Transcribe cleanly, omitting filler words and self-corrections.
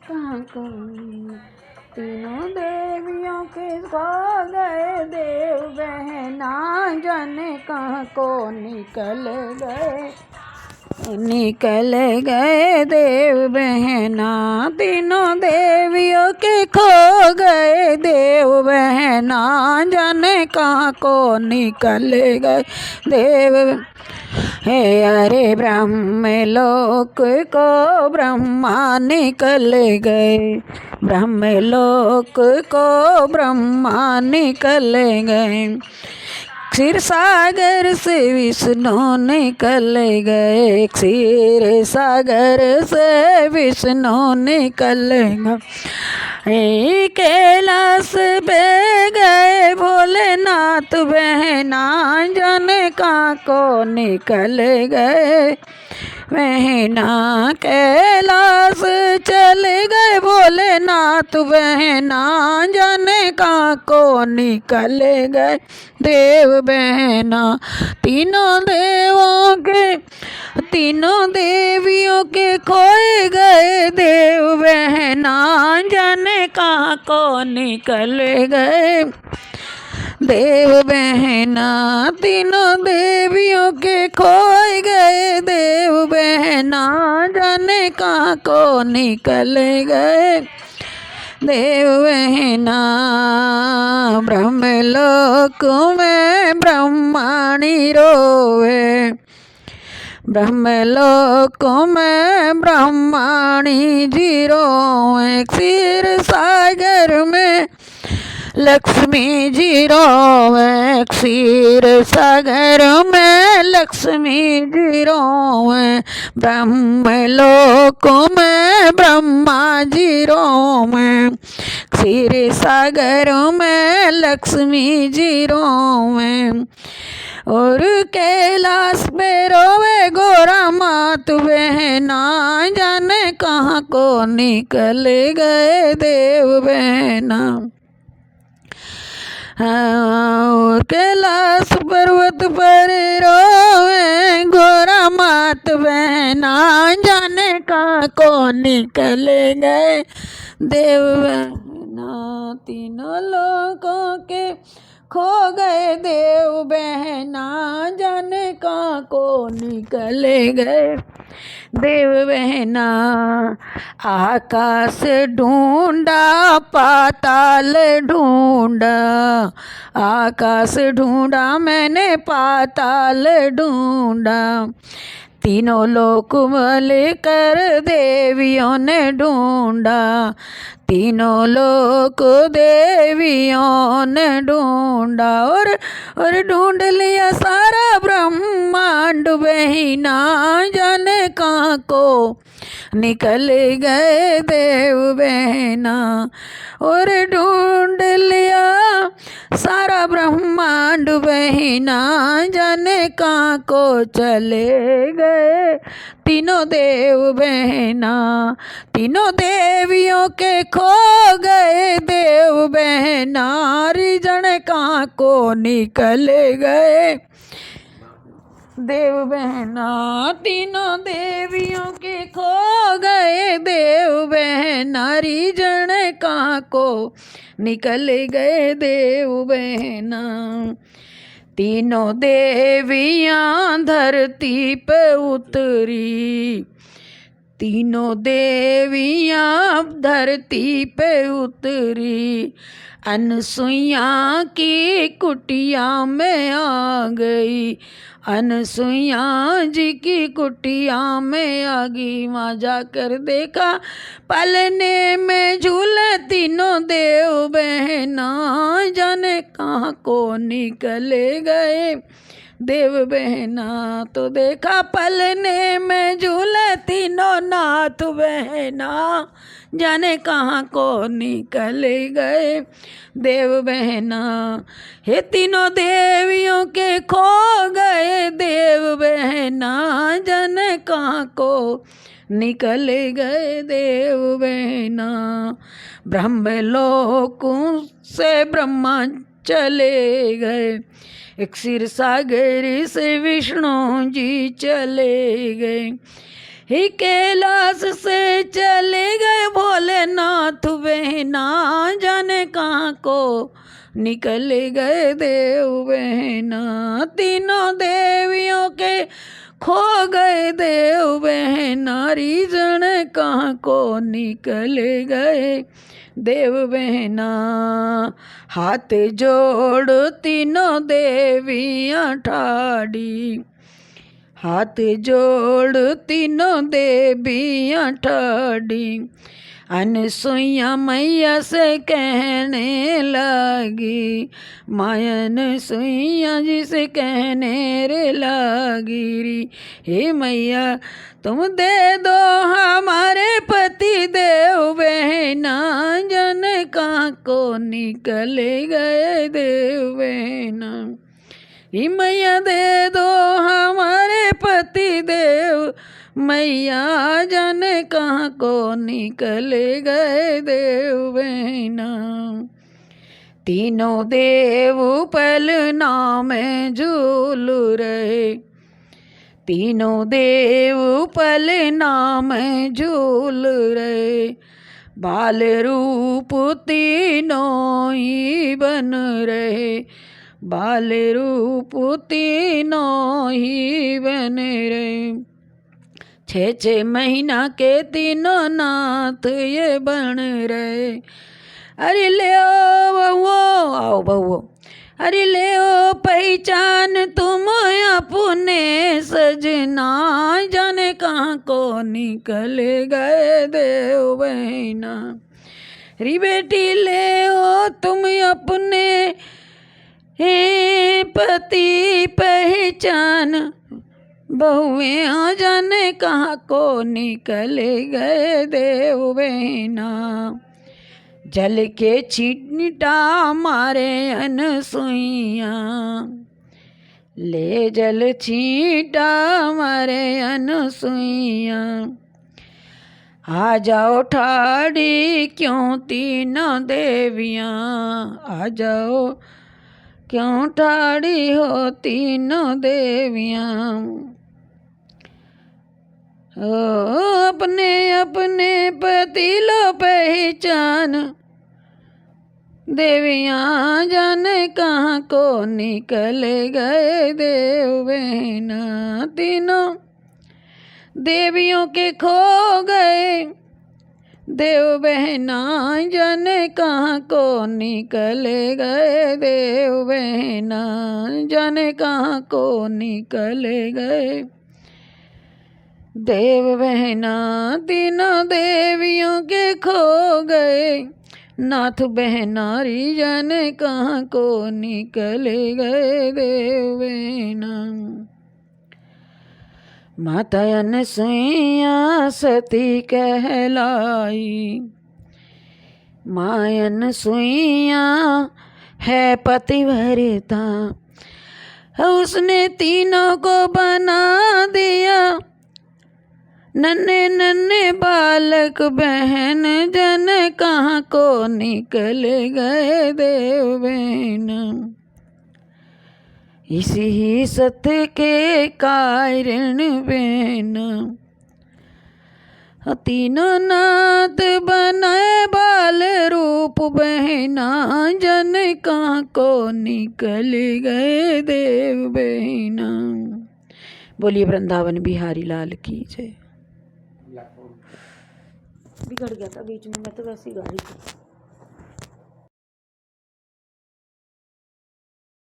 कहाँ को तीनों देवियों के खो गए देव बहना जाने कहाँ को निकल गए देव बहना। तीनों देवियों के खो गए देव बहना जाने कहाँ को निकल गए देव। हे अरे ब्रह्मलोक को ब्रह्मा निकल गए, ब्रह्मलोक को ब्रह्मा निकल गए। क्षीर सागर से विष्णु निकल गए, क्षीर सागर से विष्णु निकल गए। कैलाश पे गए भोलेनाथ बहना जाने कहाँ को निकल गए बहना। कैलाश चले गए भोलेनाथ बहना जाने कहाँ को निकल गए देव बहना। तीनों देवियों के खोए गए देव बहना जाने कहाँ को निकल गए देव बहना। तीनों देवियों के खोए गए देव बहना जाने कहाँ को निकल गए देव बहना। ब्रह्मलोक में ब्रह्माणी रोवे, ब्रह्मलोक में ब्रह्माणी जी रोवे। क्षीर सागर में लक्ष्मी जी रोवे, क्षीर सागर में लक्ष्मी जी रोवे। ब्रह्मलोक में ब्रह्मा जी रोवे, क्षीर सागर में लक्ष्मी जी रोवे। और कैलाश पे रोवे गोरा मात बहना जाने कहाँ को निकल गए देव बहना। और कैलाश पर्वत पर रोवे गोरा मात बहना जाने कहाँ को निकल गए देव बहना। तीनों लोगों के खो गए देव बहना जाने कहाँ को निकल गए देव बहना। आकाश ढूंढा पाताल ढूंढा, आकाश ढूंढा मैंने पाताल ढूंढा। तीनों लोक मिलकर देवियों ने ढूंढा, तीनों लोक देवियों ने ढूंढा। और ढूंढ लिया सारा ब्रह्मांड बहिना जाने कहाँ को निकल गए देव बहना। और ढूंढ लिया सारा ब्रह्मांड बहिना जाने कहाँ को चले गए तीनों देव बहना। तीनों देवियों के खो गए देव बहना रिजन कहाँ को निकल गए देव बहना। तीनों देवियों के खो गए देव बहना रिजन कहाँ को निकल गए देव बहना। तीनों देवियाँ धरती पे उतरी, तीनों देवियाँ धरती पे उतरी। अनसुईया की कुटिया में आ गई, अनसुईया जी की कुटिया में आ गई। वहाँ जाकर देखा पलने में झूले तीनों देव बहना जाने कहाँ को निकले गए देव बहना। तो देखा पलने में झूले तीनों नाथ बहना जाने कहाँ को निकल गए देव बहना। हे तीनों देवियों के खो गए देव बहना जाने कहाँ को निकल गए देव बहना। ब्रह्मलोक से ब्रह्मा चले गए, क्षीर सागर से विष्णु जी चले गए। ही कैलाश से चले गए भोले को निकल गए देव बहना। तीनों देवियों के खो गए देव बहना, रीजन कहाँ को निकल गए देव बहना। हाथ जोड़ तीनों देवियाँ ठाड़ी, हाथ जोड़ तीनों देवियाँ ठाड़ी, अनसुईया मैया से कहने लगी, मायन सुईया जी से कहने रे लगी री, हे मैया तुम दे दो हमारे पति देव बहना, जन कहाँ को निकल गए देव बहना। हे मैया दे दो हमारे पति देव, मैया जाने कहाँ को निकल गए देव बहना। तीनों देव पलना में झूल रहे, तीनों देव पलना में झूल रहे, बाल रूप तीनों ही बन रहे, बाल रूप तीनों ही बन रहे। 6 महीना के तीनों नाथ ये बन रहे। अरे ले ओ बहुओ, आओ बहुओ, अरे ले ओ पहचान तुम अपने सजना, जाने कहाँ को निकल गए देव बहना। री बेटी ले ओ तुम अपने पति पहचान, बहुएं आ जाने कहाँ को निकल गए देव बहना। जल के छींटा मारे अनसुईया, ले जल छींटा मारे अनसुईया, आ जाओ ठाड़ी क्यों तीनों देवियाँ, आ जाओ क्यों ठाड़ी हो तीनों देवियाँ। ओ अपने अपने पति लो पहचान, देवियाँ जाने कहाँ को निकल गए देव बहना। तीनों देवियों के खो गए देव बहना, जाने कहाँ को निकल गए देव बहना, जाने कहाँ को निकल गए देव बहना। तीनों देवियों के खो गए नाथ बहना, री जाने कहाँ को निकल गए देव बहना। माता अनसुईया सती कहलाई, माँ अनसुईया है पतिव्रता, उसने तीनों को बना दिया नन्हे नन्हे बालक बहन, जन कहाँ को निकल गए देव बहना। इसी ही सत्य के कारण बहना, तीनों नाथ बनाए बाल रूप बहना, जन कहाँ को निकल गए देव बहना। बोलिए वृंदावन बिहारी लाल की जय। बिगड़ गया था बीच में, मैं तो वैसी गाड़ी थी।